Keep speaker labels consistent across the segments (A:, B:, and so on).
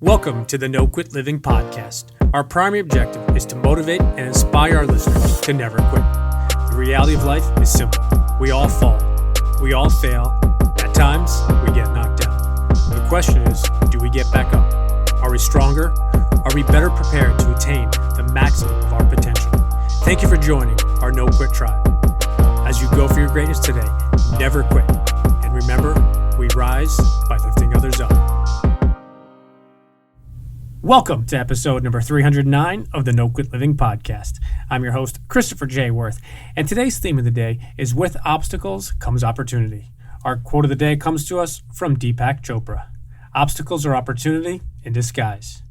A: Welcome to the No Quit Living podcast. Our primary objective is to motivate and inspire our listeners to never quit. The reality of life is simple. We all fall. We all fail. At times, we get knocked down. The question is, do we get back up? Are we stronger? Are we better prepared to attain the maximum of our potential? Thank you for joining our No Quit tribe. As you go for your greatness today, never quit. And remember, we rise by lifting others up. Welcome to episode number 309 of the No Quit Living podcast. I'm your host, Christopher J. Worth, and today's theme of the day is with obstacles comes opportunity. Our quote of the day comes to us from Deepak Chopra. Obstacles are opportunity in disguise.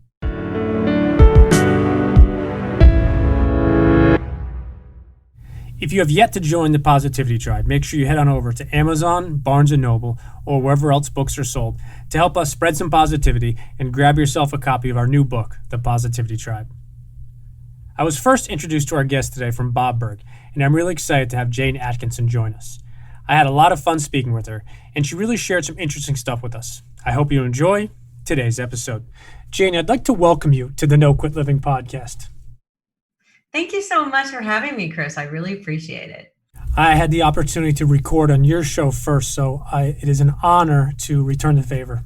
A: If you have yet to join the Positivity Tribe, make sure you head on over to Amazon, Barnes & Noble, or wherever else books are sold to help us spread some positivity and grab yourself a copy of our new book, The Positivity Tribe. I was first introduced to our guest today from Bob Burg, and I'm really excited to have Jane Atkinson join us. I had a lot of fun speaking with her, and she really shared some interesting stuff with us. I hope you enjoy today's episode. Jane, I'd like to welcome you to the No Quit Living podcast.
B: Thank you so much for having me, Chris. I really appreciate it.
A: I had the opportunity to record on your show first, so it is an honor to return the favor.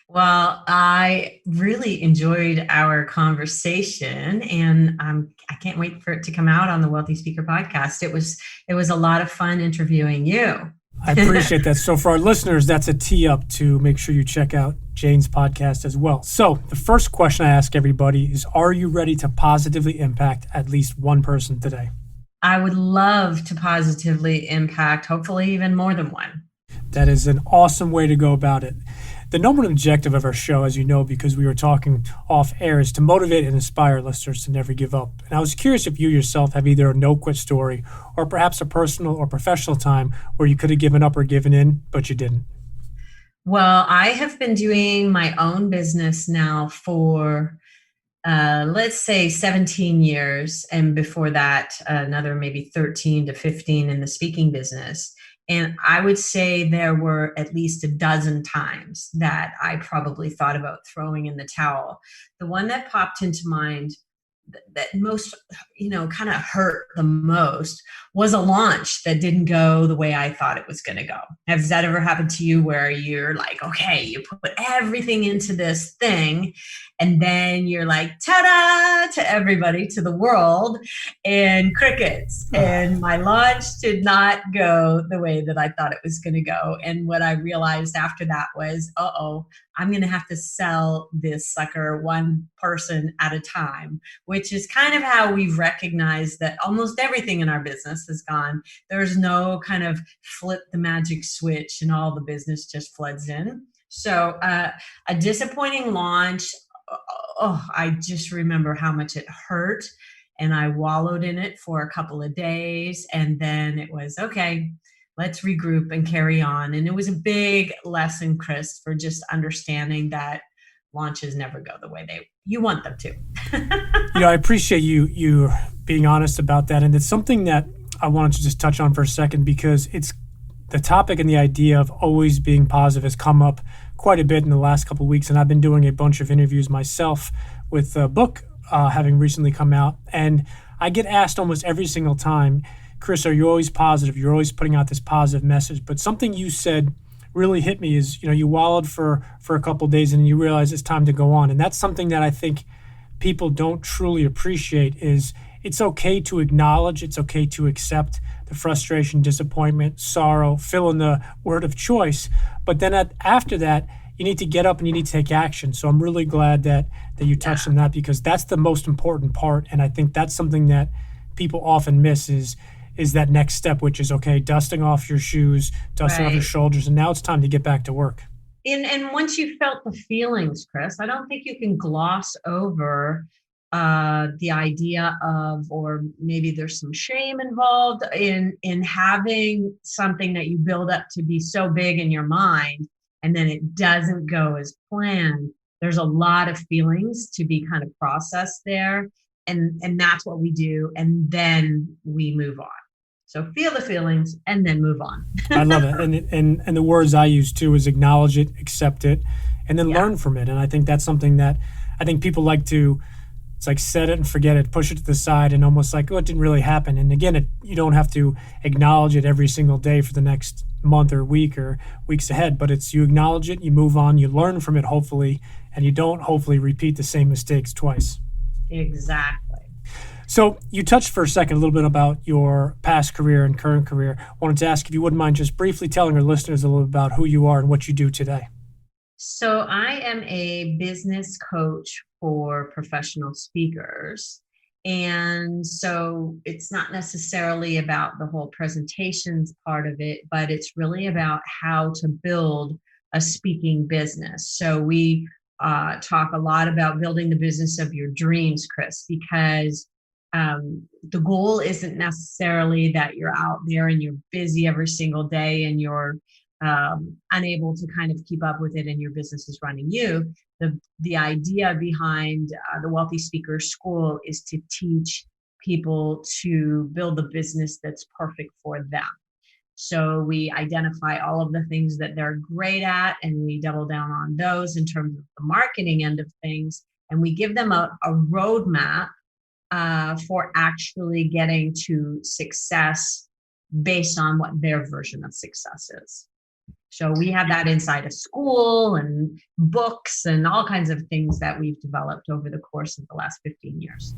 B: Well, I really enjoyed our conversation, and I can't wait for it to come out on the Wealthy Speaker podcast. It was a lot of fun interviewing you.
A: I appreciate that. So for our listeners, that's a tee up to make sure you check out Jane's podcast as well. So the first question I ask everybody is, are you ready to positively impact at least one person today?
B: I would love to positively impact, hopefully even more than one.
A: That is an awesome way to go about it. The number one objective of our show, as you know, because we were talking off air, is to motivate and inspire listeners to never give up. And I was curious if you yourself have either a no-quit story or perhaps a personal or professional time where you could have given up or given in, but you didn't.
B: Well, I have been doing my own business now for, let's say 17 years. And before that, another maybe 13 to 15 in the speaking business. And I would say there were at least a dozen times that I probably thought about throwing in the towel. The one that popped into mind that most, kind of hurt the most was a launch that didn't go the way I thought it was going to go. Has that ever happened to you where you're like, okay, you put everything into this thing and then you're like, ta-da, to everybody, to the world, and crickets. And my launch did not go the way that I thought it was going to go. And what I realized after that was, I'm going to have to sell this sucker one person at a time, which is kind of how we've recognized that almost everything in our business has gone. There's no kind of flip the magic switch and all the business just floods in. So a disappointing launch, I just remember how much it hurt. And I wallowed in it for a couple of days. And then it was, okay, let's regroup and carry on. And it was a big lesson, Chris, for just understanding that launches never go the way you want them to.
A: I appreciate you being honest about that. And it's something that I wanted to just touch on for a second, because it's the topic and the idea of always being positive has come up quite a bit in the last couple of weeks. And I've been doing a bunch of interviews myself with a book having recently come out. And I get asked almost every single time, Chris, are you always positive? You're always putting out this positive message. But something you said really hit me is, you wallowed for a couple of days and you realize it's time to go on. And that's something that I think people don't truly appreciate is it's okay to acknowledge, it's okay to accept the frustration, disappointment, sorrow, fill in the word of choice. But then after that, you need to get up and you need to take action. So I'm really glad that you touched on that, because that's the most important part. And I think that's something that people often miss is that next step, which is, okay, dusting off your shoes, dusting off your shoulders, and now it's time to get back to work.
B: And once you felt the feelings, Chris, I don't think you can gloss over the idea of, or maybe there's some shame involved in having something that you build up to be so big in your mind, and then it doesn't go as planned. There's a lot of feelings to be kind of processed there. And that's what we do. And then we move on. So feel the feelings and then move on.
A: I love it. And the words I use too is acknowledge it, accept it, and then
B: Yeah.
A: learn from it. And I think that's something that I think people like to, it's like set it and forget it, push it to the side, and almost like, oh, it didn't really happen. And again, you don't have to acknowledge it every single day for the next month or week or weeks ahead, but it's you acknowledge it, you move on, you learn from it, hopefully, and you don't hopefully repeat the same mistakes twice.
B: Exactly.
A: So you touched for a second a little bit about your past career and current career. I wanted to ask if you wouldn't mind just briefly telling our listeners a little bit about who you are and what you do today.
B: So I am a business coach for professional speakers. And so it's not necessarily about the whole presentations part of it, but it's really about how to build a speaking business. So we talk a lot about building the business of your dreams, Chris, because the goal isn't necessarily that you're out there and you're busy every single day and you're unable to kind of keep up with it and your business is running you. The idea behind the Wealthy Speaker School is to teach people to build the business that's perfect for them. So we identify all of the things that they're great at and we double down on those in terms of the marketing end of things. And we give them a roadmap for actually getting to success based on what their version of success is. So we have that inside a school and books and all kinds of things that we've developed over the course of the last 15 years.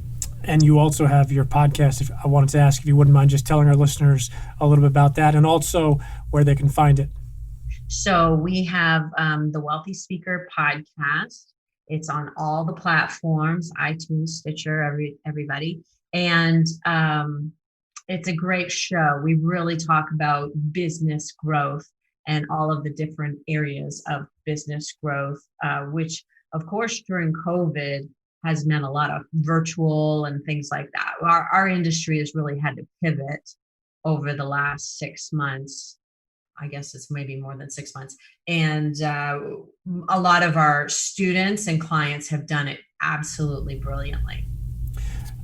A: And you also have your podcast. If I wanted to ask if you wouldn't mind just telling our listeners a little bit about that and also where they can find it.
B: So we have the Wealthy Speaker podcast. It's on all the platforms, iTunes, Stitcher, everybody. And it's a great show. We really talk about business growth and all of the different areas of business growth, which, of course, during COVID has meant a lot of virtual and things like that. Our industry has really had to pivot over the last 6 months. I guess it's maybe more than 6 months. And a lot of our students and clients have done it absolutely brilliantly.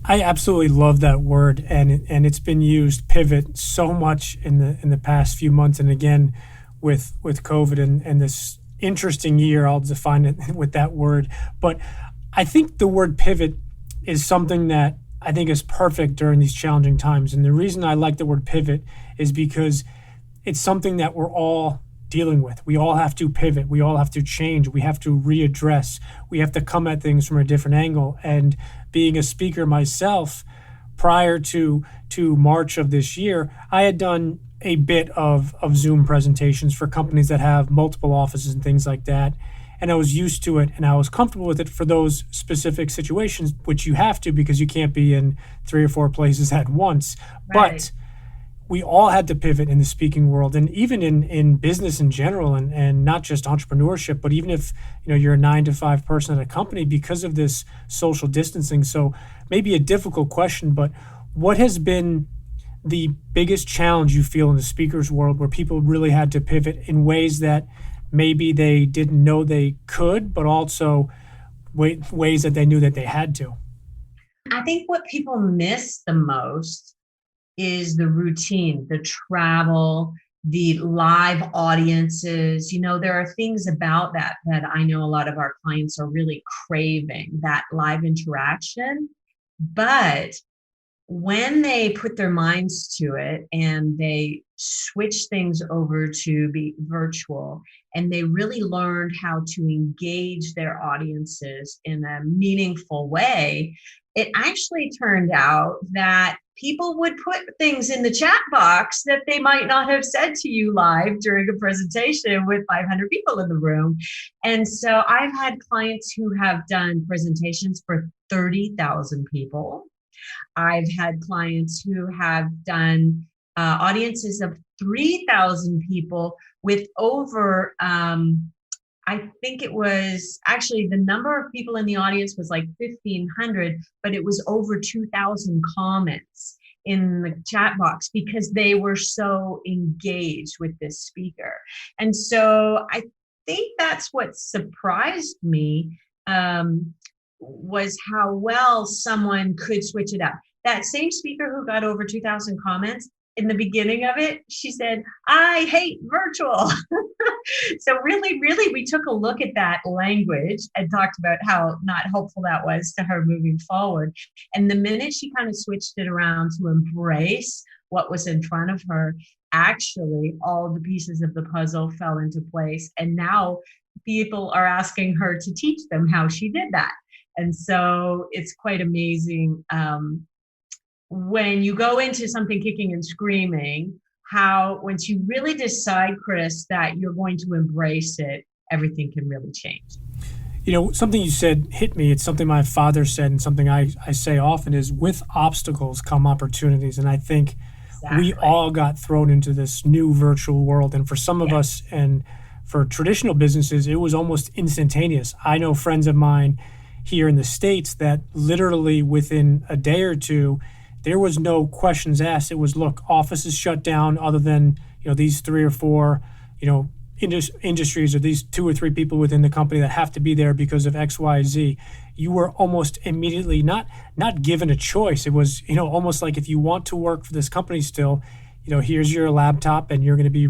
A: I absolutely love that word, and it's been used pivot so much in the past few months, and again with COVID and this interesting year. I'll define it with that word, but I think the word pivot is something that I think is perfect during these challenging times. And the reason I like the word pivot is because it's something that we're all dealing with. We all have to pivot. We all have to change. We have to readdress. We have to come at things from a different angle. And being a speaker myself, prior to March of this year, I had done a bit of Zoom presentations for companies that have multiple offices and things like that. And I was used to it and I was comfortable with it for those specific situations, which you have to because you can't be in 3 or 4 places at once.
B: Right.
A: But we all had to pivot in the speaking world and even in business in general and not just entrepreneurship, but even if you're a 9 to 5 person at a company because of this social distancing. So maybe a difficult question, but what has been the biggest challenge you feel in the speakers world where people really had to pivot in ways that maybe they didn't know they could, but also ways that they knew that they had to?
B: I think what people miss the most is the routine, the travel, the live audiences. There are things about that I know a lot of our clients are really craving, that live interaction. But when they put their minds to it and they switch things over to be virtual and they really learned how to engage their audiences in a meaningful way, it actually turned out that people would put things in the chat box that they might not have said to you live during a presentation with 500 people in the room. And so I've had clients who have done presentations for 30,000 people. I've had clients who have done audiences of 3,000 people with over, I think it was actually the number of people in the audience was like 1,500, but it was over 2,000 comments in the chat box because they were so engaged with this speaker. And so I think that's what surprised me. Was how well someone could switch it up. That same speaker who got over 2,000 comments, in the beginning of it, she said, I hate virtual. So really, really, we took a look at that language and talked about how not helpful that was to her moving forward. And the minute she kind of switched it around to embrace what was in front of her, actually all the pieces of the puzzle fell into place. And now people are asking her to teach them how she did that. And so it's quite amazing when you go into something kicking and screaming, how once you really decide, Chris, that you're going to embrace it, everything can really change.
A: You know, something you said hit me. It's something my father said and something I say often is with obstacles come opportunities. And I think we all got thrown into this new virtual world. And for some of us and for traditional businesses, it was almost instantaneous. I know friends of mine here in the States that literally within a day or two, there was no questions asked. It was, look, offices shut down other than, these 3 or 4, industries or these 2 or 3 people within the company that have to be there because of X, Y, Z. You were almost immediately not given a choice. It was, almost like if you want to work for this company still, here's your laptop and you're going to be,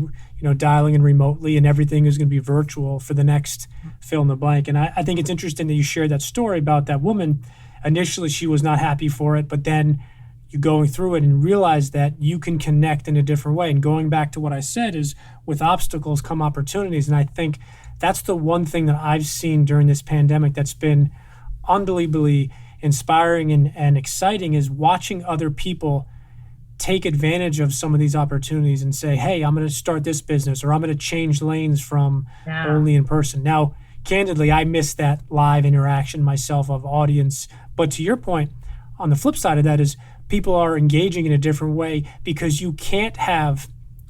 A: dialing in remotely and everything is going to be virtual for the next fill in the blank. And I think it's interesting that you shared that story about that woman. Initially, she was not happy for it, but then you going through it and realize that you can connect in a different way. And going back to what I said is with obstacles come opportunities. And I think that's the one thing that I've seen during this pandemic that's been unbelievably inspiring and exciting is watching other people take advantage of some of these opportunities and say, hey, I'm going to start this business or I'm going to change lanes from only in person. Now, candidly, I miss that live interaction myself of audience. But to your point, on the flip side of that is people are engaging in a different way because you can't have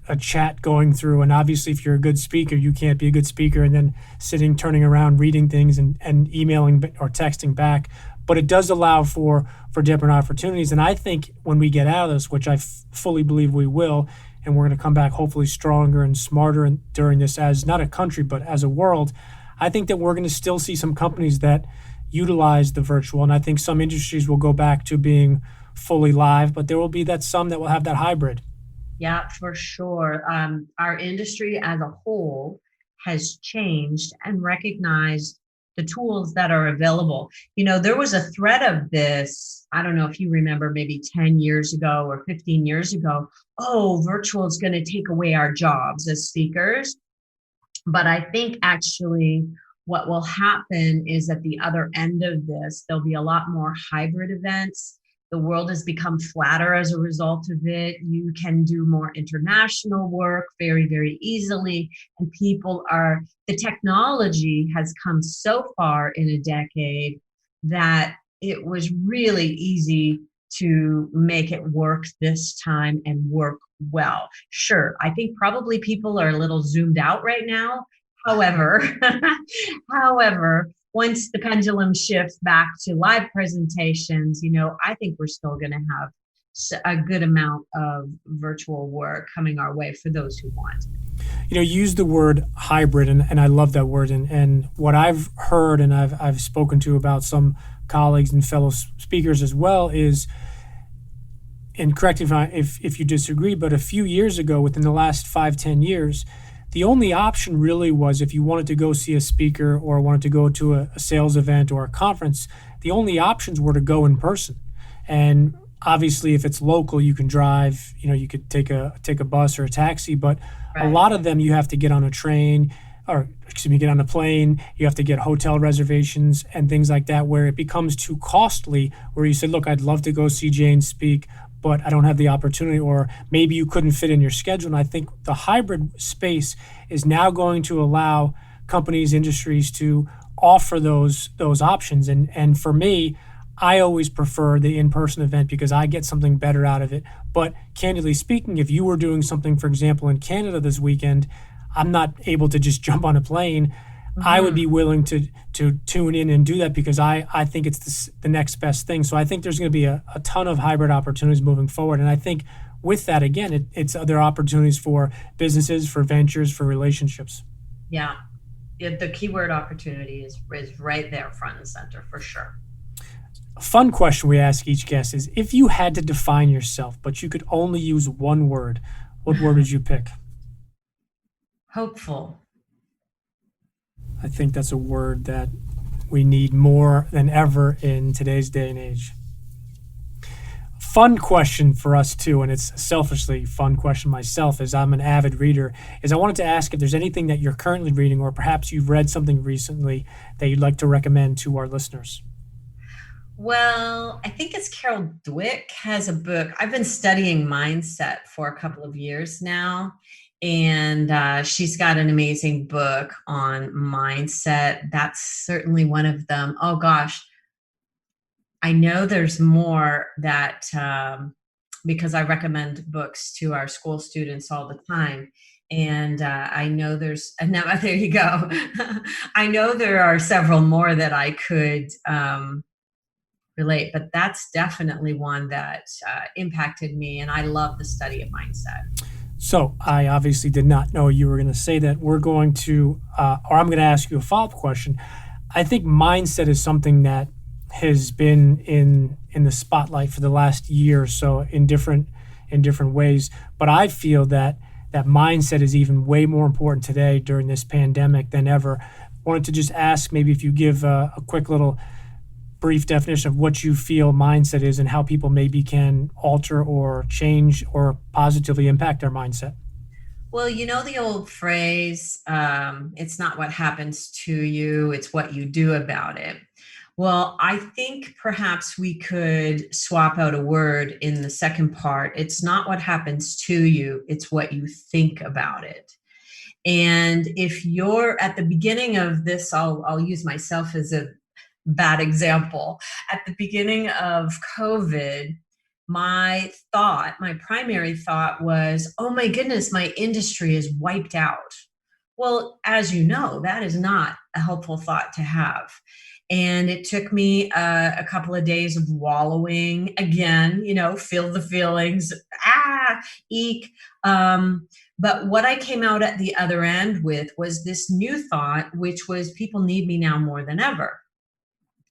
A: a chat going through. And obviously, if you're a good speaker, you can't be a good speaker and then sitting, turning around, reading things and emailing or texting back. But it does allow for different opportunities. And I think when we get out of this, which I fully believe we will, and we're going to come back hopefully stronger and smarter during this as not a country, but as a world, I think that we're going to still see some companies that utilize the virtual. And I think some industries will go back to being fully live, but there will be some that will have that hybrid.
B: Yeah, for sure. Our industry as a whole has changed and recognized the tools that are available. There was a threat of this, I don't know if you remember, maybe 10 years ago or 15 years ago, oh, virtual is going to take away our jobs as speakers. But I think actually what will happen is at the other end of this, there'll be a lot more hybrid events. The world has become flatter as a result of it. You can do more international work very, very easily. And the technology has come so far in a decade that it was really easy to make it work this time and work well. Sure, I think probably people are a little zoomed out right now. However, once the pendulum shifts back to live presentations, I think we're still going to have a good amount of virtual work coming our way for those who want.
A: Use the word hybrid, and I love that word. And what I've heard and I've spoken to about some colleagues and fellow speakers as well is, and correct if you disagree, but a few years ago, within the last 5-10 years, the only option really was if you wanted to go see a speaker or wanted to go to a sales event or a conference, the only options were to go in person. And obviously, if it's local, you can drive, you could take a bus or a taxi, but a lot of them you have to get on a train get on a plane, you have to get hotel reservations and things like that, where it becomes too costly, where you say, look, I'd love to go see Jane speak, but I don't have the opportunity, or maybe you couldn't fit in your schedule. And I think the hybrid space is now going to allow companies, industries to offer those options. And for me, I always prefer the in-person event because I get something better out of it. But candidly speaking, if you were doing something, for example, in Canada this weekend, I'm not able to just jump on a plane. Mm-hmm. I would be willing to tune in and do that because I think it's the next best thing. So I think there's going to be a ton of hybrid opportunities moving forward. And I think with that, again, it's other opportunities for businesses, for ventures, for relationships.
B: Yeah. The keyword opportunity is right there front and center for sure.
A: A fun question we ask each guest is, if you had to define yourself, but you could only use one word, what word would you pick?
B: Hopeful.
A: I think that's a word that we need more than ever in today's day and age. Fun question for us too, and it's a selfishly fun question myself, as I'm an avid reader, is I wanted to ask if there's anything that you're currently reading, or perhaps you've read something recently that you'd like to recommend to our listeners.
B: Well, I think it's Carol Dweck has a book. I've been studying mindset for a couple of years now, and she's got an amazing book on mindset. That's certainly one of them. Oh gosh, I know there's more that because I recommend books to our school students all the time. And I know there's, and now there you go. I know there are several more that I could relate, but that's definitely one that impacted me. And I love the study of mindset.
A: So I obviously did not know you were going to say that. We're going to, or I'm going to ask you a follow-up question. I think mindset is something that has been in the spotlight for the last year or so in different ways. But I feel that that mindset is even way more important today during this pandemic than ever. Wanted to just ask maybe if you give a quick little brief definition of what you feel mindset is and how people maybe can alter or change or positively impact their mindset.
B: Well, you know the old phrase, it's not what happens to you, it's what you do about it. Well, I think perhaps we could swap out a word in the second part. It's not what happens to you, it's what you think about it. And if you're at the beginning of this, I'll use myself as a bad example. At the beginning of COVID, my primary thought was, oh my goodness, my industry is wiped out. Well, as you know, that is not a helpful thought to have. And it took me a couple of days of wallowing again, feel the feelings, eek. But what I came out at the other end with was this new thought, which was people need me now more than ever.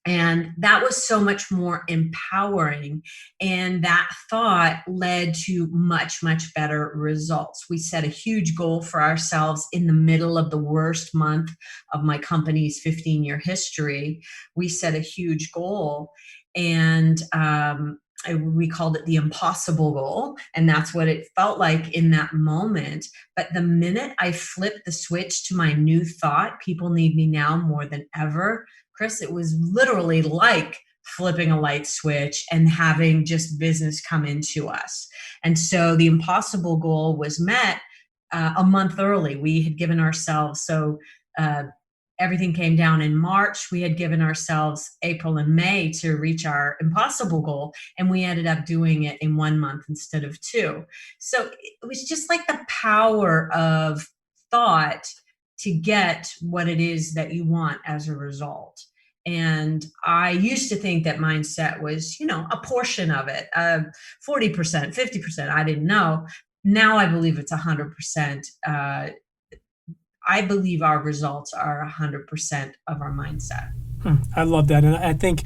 B: And that was so much more empowering. And that thought led to much, much better results. We set a huge goal for ourselves in the middle of the worst month of my company's 15-year history. We set a huge goal, and we called it the impossible goal. And that's what it felt like in that moment. But the minute I flipped the switch to my new thought, people need me now more than ever, Chris, it was literally like flipping a light switch and having just business come into us. And so the impossible goal was met a month early. We had given ourselves, uh, everything came down in March. We had given ourselves April and May to reach our impossible goal, and we ended up doing it in 1 month instead of two. So it was just like the power of thought to get what it is that you want as a result. And I used to think that mindset was, a portion of it, 40%, 50%. I didn't know. Now I believe it's 100%. I believe our results are 100% of our mindset.
A: I love that. And I think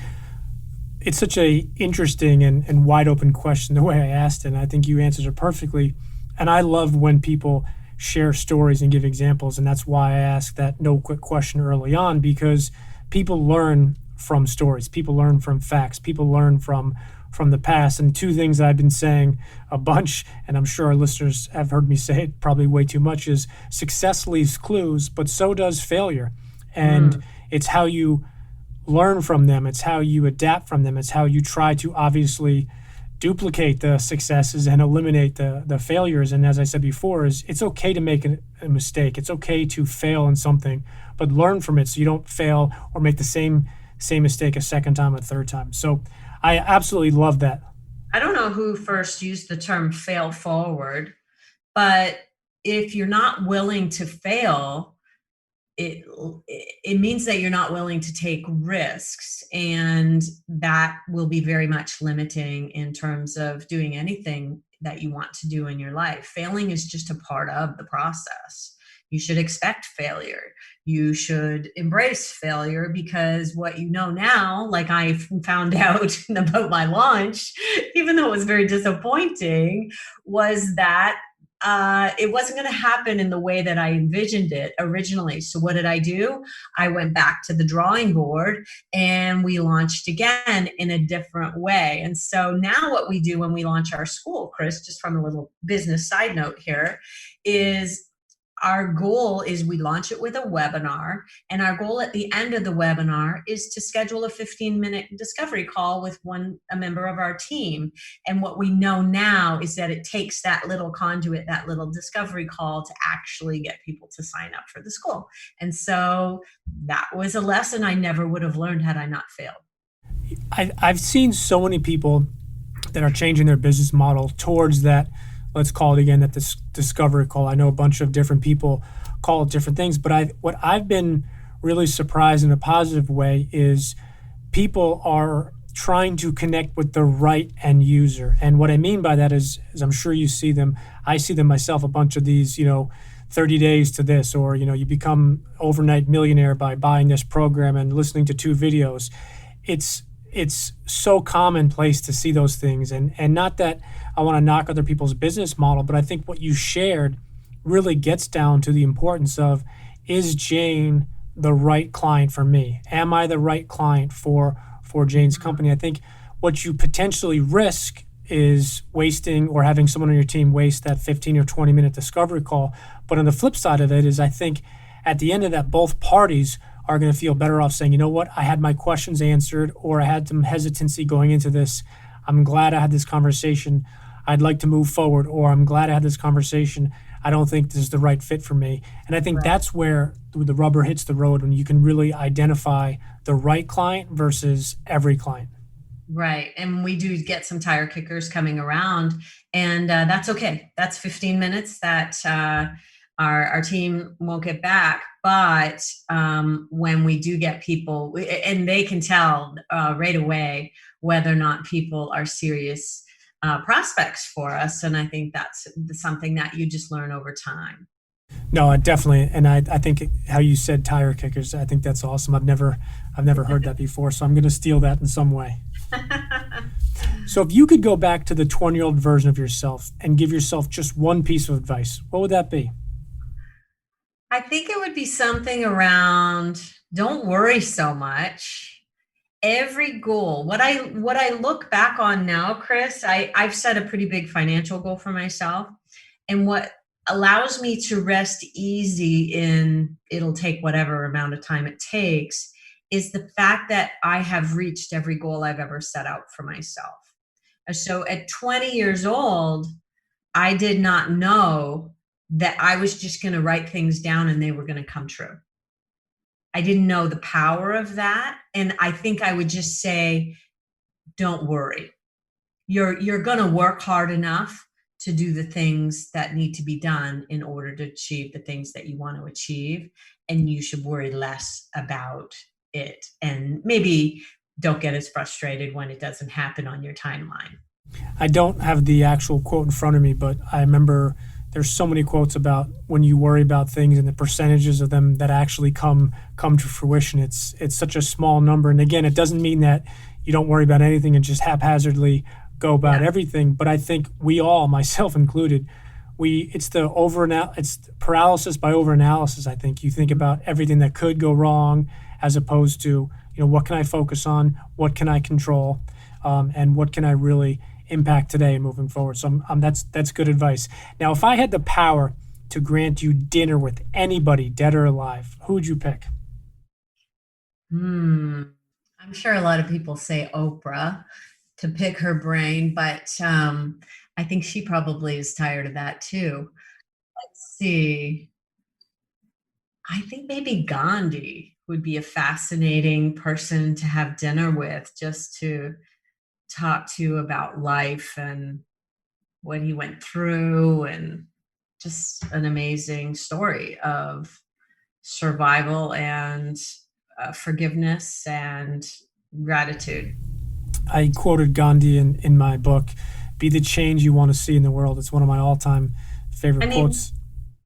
A: it's such a interesting and wide open question the way I asked it. And I think you answered it perfectly. And I love when people share stories and give examples. And that's why I asked that no quick question early on, because people learn from stories, people learn from facts, people learn from the past. And two things I've been saying a bunch, and I'm sure our listeners have heard me say it probably way too much, is success leaves clues, but so does failure. And it's how you learn from them, it's how you adapt from them, it's how you try to obviously duplicate the successes and eliminate the failures. And as I said before, is it's okay to make a mistake. It's okay to fail in something, but learn from it so you don't fail or make the same mistake a second time, a third time. So I absolutely love that.
B: I don't know who first used the term fail forward, but if you're not willing to fail, it it means that you're not willing to take risks, and that will be very much limiting in terms of doing anything that you want to do in your life. Failing is just a part of the process. You should expect failure. You should embrace failure, because what you know now, like I found out about my launch, even though it was very disappointing, was that it wasn't going to happen in the way that I envisioned it originally. So, what did I do? I went back to the drawing board and we launched again in a different way. And so now, what we do when we launch our school, Chris, just from a little business side note here, is our goal is we launch it with a webinar, and our goal at the end of the webinar is to schedule a 15-minute discovery call with a member of our team. And what we know now is that it takes that little conduit, that little discovery call, to actually get people to sign up for the school. And so that was a lesson I never would have learned had I not failed.
A: I've seen so many people that are changing their business model towards that, let's call it again, that this discovery call. I know a bunch of different people call it different things, but what I've been really surprised in a positive way is people are trying to connect with the right end user. And what I mean by that is I'm sure you see them, I see them myself, a bunch of these, 30 days to this, or, you become overnight millionaire by buying this program and listening to 2 videos. It's so commonplace to see those things. And not that I want to knock other people's business model, but I think what you shared really gets down to the importance of, is Jane the right client for me? Am I the right client for Jane's company? I think what you potentially risk is wasting, or having someone on your team waste, that 15 or 20 minute discovery call. But on the flip side of it is, I think at the end of that, both parties are going to feel better off saying, you know what, I had my questions answered, or I had some hesitancy going into this. I'm glad I had this conversation. I'd like to move forward, or I'm glad I had this conversation. I don't think this is the right fit for me. And I think that's where the rubber hits the road, when you can really identify the right client versus every client.
B: Right. And we do get some tire kickers coming around, and that's okay. That's 15 minutes that our team won't get back. But when we do get people, and they can tell right away whether or not people are serious prospects for us. And I think that's something that you just learn over time.
A: No, I definitely, and I think how you said tire kickers, I think that's awesome. I've never heard that before, so I'm going to steal that in some way. So if you could go back to the 20-year-old version of yourself and give yourself just one piece of advice, what would that be?
B: I think it would be something around, don't worry so much. Every goal, what I look back on now, Chris, I've set a pretty big financial goal for myself. And what allows me to rest easy in, it'll take whatever amount of time it takes, is the fact that I have reached every goal I've ever set out for myself. So at 20 years old, I did not know that I was just going to write things down and they were going to come true. I didn't know the power of that. And I think I would just say, don't worry. You're going to work hard enough to do the things that need to be done in order to achieve the things that you want to achieve. And you should worry less about it. And maybe don't get as frustrated when it doesn't happen on your timeline.
A: I don't have the actual quote in front of me, but I remember there's so many quotes about when you worry about things and the percentages of them that actually come to fruition. It's such a small number. And again, it doesn't mean that you don't worry about anything and just haphazardly go about everything. But I think we all, myself included, it's paralysis by overanalysis. I think you think about everything that could go wrong, as opposed to, what can I focus on? What can I control? And what can I really impact today and moving forward? So that's good advice. Now, if I had the power to grant you dinner with anybody, dead or alive, who would you pick?
B: I'm sure a lot of people say Oprah to pick her brain, but I think she probably is tired of that too. Let's see. I think maybe Gandhi would be a fascinating person to have dinner with, just to talk to about life and what he went through, and just an amazing story of survival and forgiveness and gratitude.
A: I quoted Gandhi in my book, "Be the change you want to see in the world." It's one of my all-time favorite quotes.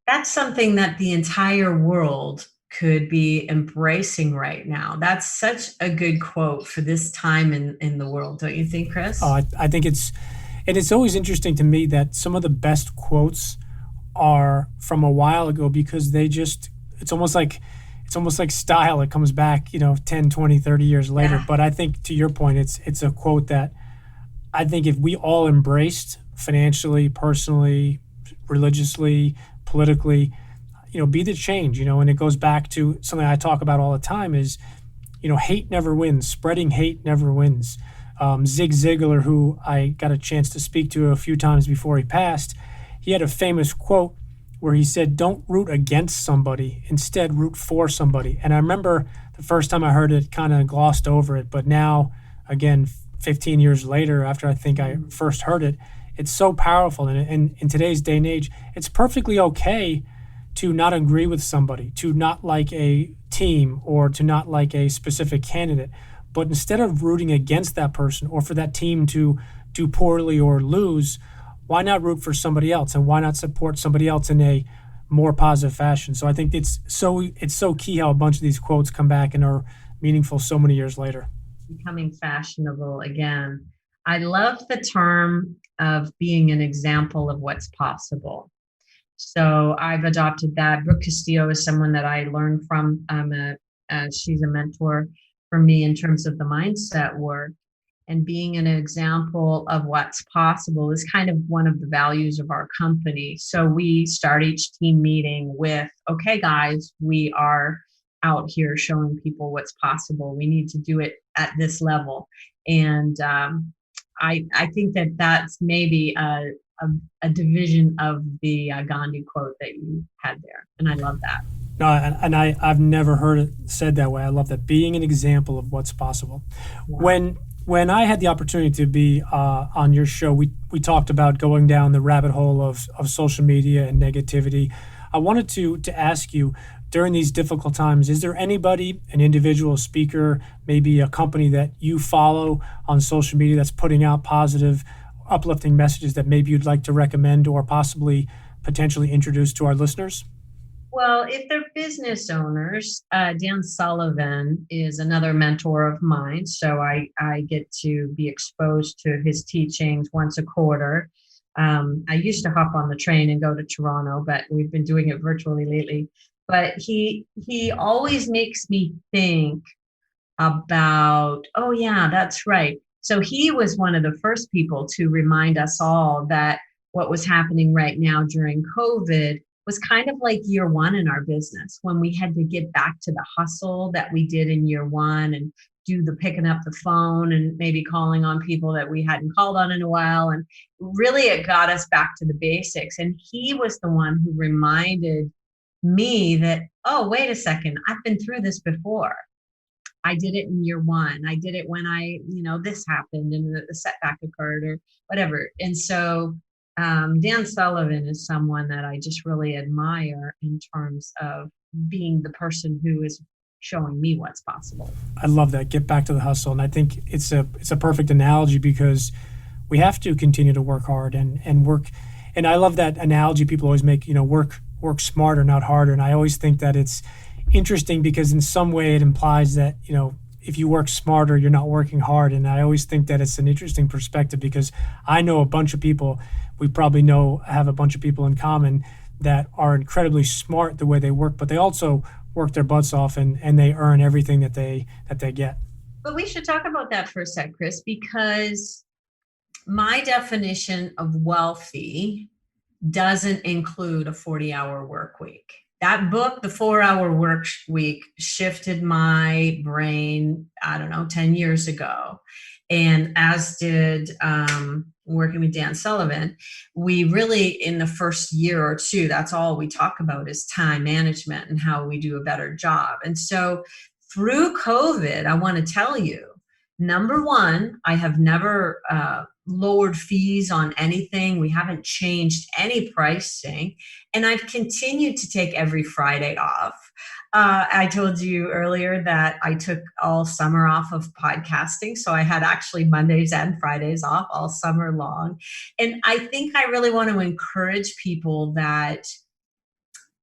B: That's something that the entire world could be embracing right now. That's such a good quote for this time in the world, don't you think, Chris?
A: I think and it's always interesting to me that some of the best quotes are from a while ago because they just, it's almost like style. It comes back, 10, 20, 30 years later.
B: Yeah.
A: But I think to your point, it's a quote that I think if we all embraced financially, personally, religiously, politically, be the change, and it goes back to something I talk about all the time is, hate never wins. Spreading hate never wins. Zig Ziglar, who I got a chance to speak to a few times before he passed, he had a famous quote where he said, "Don't root against somebody, instead root for somebody." And I remember the first time I heard it, kind of glossed over it, but now, again, 15 years later, after I think I first heard it, it's so powerful. And in today's day and age, it's perfectly okay to not agree with somebody, to not like a team, or to not like a specific candidate. But instead of rooting against that person or for that team to do poorly or lose, why not root for somebody else, and why not support somebody else in a more positive fashion? So I think it's so key how a bunch of these quotes come back and are meaningful so many years later.
B: Becoming fashionable again. I love the term of being an example of what's possible. So I've adopted that. Brooke Castillo is someone that I learned from. She's a mentor for me in terms of the mindset work. And being an example of what's possible is kind of one of the values of our company. So we start each team meeting with, okay, guys, we are out here showing people what's possible. We need to do it at this level. And I think that that's maybe a division of the Gandhi quote that you had there. And I love that.
A: No, I've never heard it said that way. I love that, being an example of what's possible.
B: Yeah.
A: When I had the opportunity to be on your show, we talked about going down the rabbit hole of social media and negativity. I wanted to ask you, during these difficult times, is there anybody, an individual speaker, maybe a company that you follow on social media that's putting out positive, uplifting messages that maybe you'd like to recommend or possibly potentially introduce to our listeners?
B: Well, if they're business owners, Dan Sullivan is another mentor of mine. So I get to be exposed to his teachings once a quarter. I used to hop on the train and go to Toronto, but we've been doing it virtually lately. But he always makes me think about, oh, yeah, that's right. So he was one of the first people to remind us all that what was happening right now during COVID was kind of like year one in our business, when we had to get back to the hustle that we did in year one and do the picking up the phone and maybe calling on people that we hadn't called on in a while. And really, it got us back to the basics. And he was the one who reminded me that, oh, wait a second, I've been through this before. I did it in year one. I did it when this happened and the setback occurred or whatever. And so Dan Sullivan is someone that I just really admire in terms of being the person who is showing me what's possible.
A: I love that. Get back to the hustle. And I think it's a perfect analogy because we have to continue to work hard and work. And I love that analogy people always make, work smarter, not harder. And I always think that it's interesting because in some way it implies that, if you work smarter, you're not working hard. And I always think that it's an interesting perspective because I know a bunch of people, we probably have a bunch of people in common that are incredibly smart the way they work, but they also work their butts off and they earn everything that they get.
B: But we should talk about that for a sec, Chris, because my definition of wealthy doesn't include a 40-hour work week. That book, The 4-Hour Work Week, shifted my brain, I don't know, 10 years ago. And as did working with Dan Sullivan. We really, in the first year or two, that's all we talk about is time management and how we do a better job. And so through COVID, I want to tell you, number one, I have never lowered fees on anything. We haven't changed any pricing. And I've continued to take every Friday off. I told you earlier that I took all summer off of podcasting. So I had actually Mondays and Fridays off all summer long. And I think I really want to encourage people that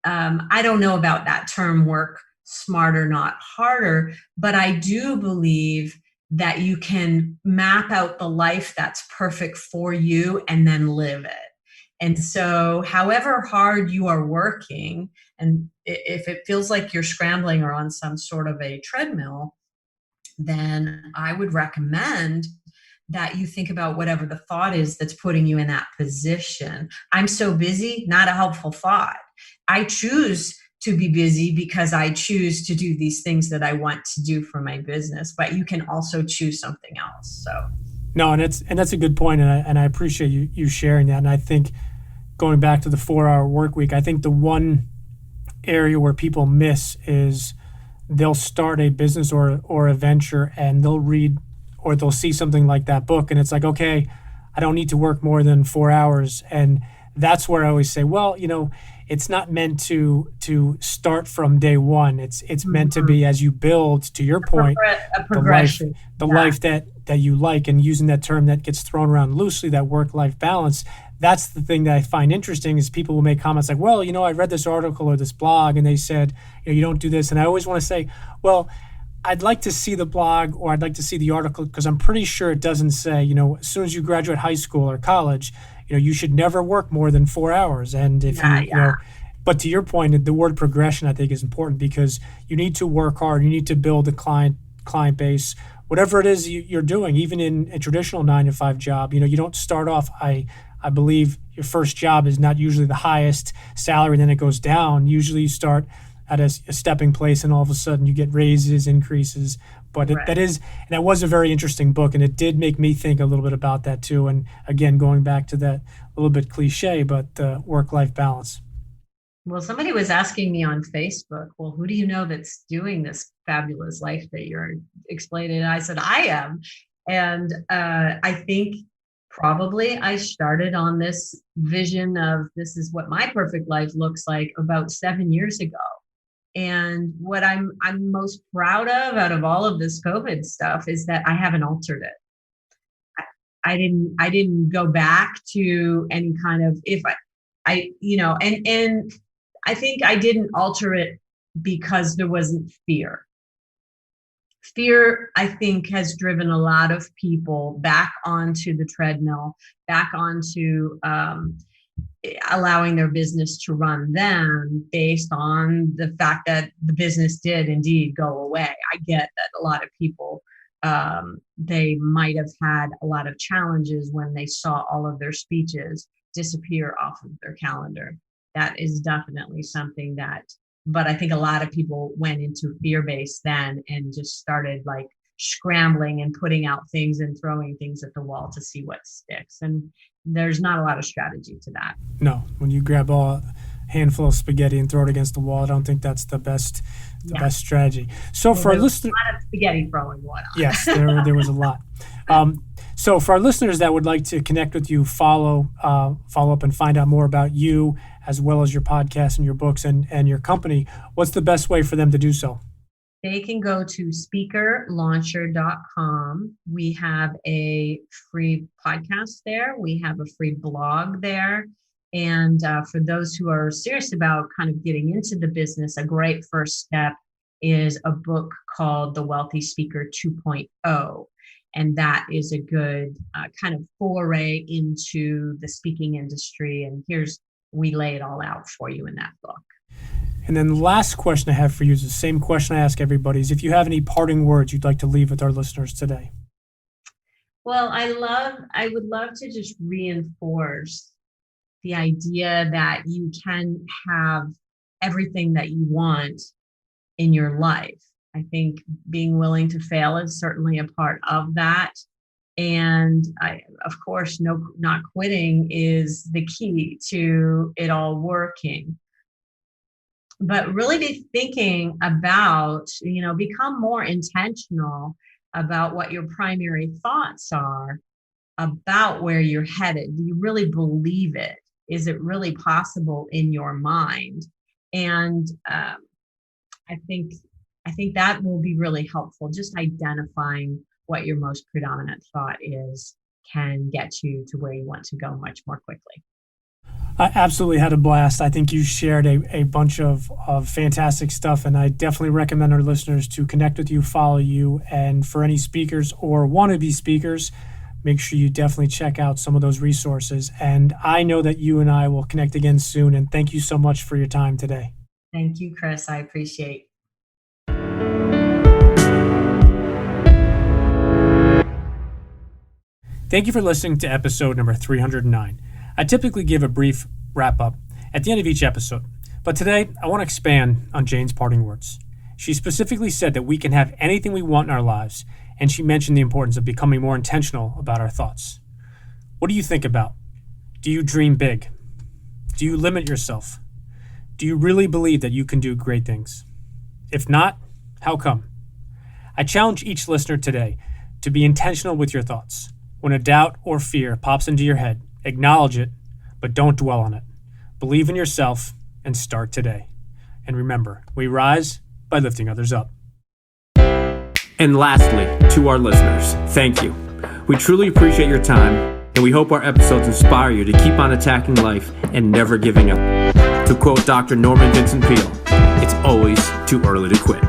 B: I don't know about that term, work smarter, not harder, but I do believe that you can map out the life that's perfect for you and then live it. And so, however hard you are working, and if it feels like you're scrambling or on some sort of a treadmill, then I would recommend that you think about whatever the thought is that's putting you in that position. I'm so busy, not a helpful thought. I choose to be busy because I choose to do these things that I want to do for my business, but you can also choose something else. So,
A: No, and that's a good point, and I appreciate you sharing that. And I think going back to the 4 hour work week, I think the one area where people miss is they'll start a business or a venture, and they'll read or they'll see something like that book, and it's like, okay, I don't need to work more than 4 hours. And that's where I always say, well, it's not meant to start from day one. It's meant to be as you build, to your point,
B: a
A: the life
B: progression.
A: the
B: Yeah.
A: life that you like. And using that term that gets thrown around loosely, that work-life balance, that's the thing that I find interesting is people will make comments like, well, I read this article or this blog and they said, you don't do this. And I always want to say, well, I'd like to see the blog or I'd like to see the article, because I'm pretty sure it doesn't say, as soon as you graduate high school or college, you should never work more than 4 hours. And if
B: Yeah, yeah.
A: but to your point, the word progression I think is important, because you need to work hard. You need to build a client base, whatever it is you're doing, even in a traditional 9 to 5 job. You don't start off. I believe your first job is not usually the highest salary, then it goes down. Usually you start at a stepping place, and all of a sudden you get raises, increases. But that was a very interesting book, and it did make me think a little bit about that too. And again, going back to that, a little bit cliche, but work-life balance.
B: Well, somebody was asking me on Facebook, well, who do you know that's doing this fabulous life that you're explaining? And I said, I am. And I think probably I started on this vision of this is what my perfect life looks like about 7 years ago. And what I'm most proud of out of all of this COVID stuff is that I haven't altered it. I didn't go back to any kind of, if I and I think I didn't alter it because there wasn't fear. Fear, I think, has driven a lot of people back onto the treadmill, back onto allowing their business to run them based on the fact that the business did indeed go away. I get that a lot of people, they might have had a lot of challenges when they saw all of their speeches disappear off of their calendar. That is definitely something but I think a lot of people went into fear-based then and just started like scrambling and putting out things and throwing things at the wall to see what sticks. And there's not a lot of strategy to that.
A: No, when you grab a handful of spaghetti and throw it against the wall, I don't think that's the best strategy. So for our listeners,
B: a lot of spaghetti throwing going on.
A: Yes, there was a lot. So for our listeners that would like to connect with you, follow up and find out more about you, as well as your podcast and your books and your company, what's the best way for them to do so?
B: They can go to speakerlauncher.com. We have a free podcast there. We have a free blog there. And for those who are serious about kind of getting into the business, a great first step is a book called The Wealthy Speaker 2.0. And that is a good kind of foray into the speaking industry. And we lay it all out for you in that book.
A: And then the last question I have for you is the same question I ask everybody, is if you have any parting words you'd like to leave with our listeners today.
B: Well, I would love to just reinforce the idea that you can have everything that you want in your life. I think being willing to fail is certainly a part of that. And of course, not quitting is the key to it all working. But really be thinking about, become more intentional about what your primary thoughts are about where you're headed. Do you really believe it? Is it really possible in your mind? And I think that will be really helpful. Just identifying what your most predominant thought is can get you to where you want to go much more quickly.
A: I absolutely had a blast. I think you shared a bunch of fantastic stuff, and I definitely recommend our listeners to connect with you, follow you, and for any speakers or wannabe speakers, make sure you definitely check out some of those resources. And I know that you and I will connect again soon, and thank you so much for your time today.
B: Thank you, Chris. I appreciate.
A: Thank you for listening to episode number 309. I typically give a brief wrap up at the end of each episode, but today I want to expand on Jane's parting words. She specifically said that we can have anything we want in our lives, and she mentioned the importance of becoming more intentional about our thoughts. What do you think about? Do you dream big? Do you limit yourself? Do you really believe that you can do great things? If not, how come? I challenge each listener today to be intentional with your thoughts. When a doubt or fear pops into your head, acknowledge it, but don't dwell on it. Believe in yourself and start today. And remember, we rise by lifting others up.
C: And lastly, to our listeners, thank you. We truly appreciate your time, and we hope our episodes inspire you to keep on attacking life and never giving up. To quote Dr. Norman Vincent Peale, it's always too early to quit.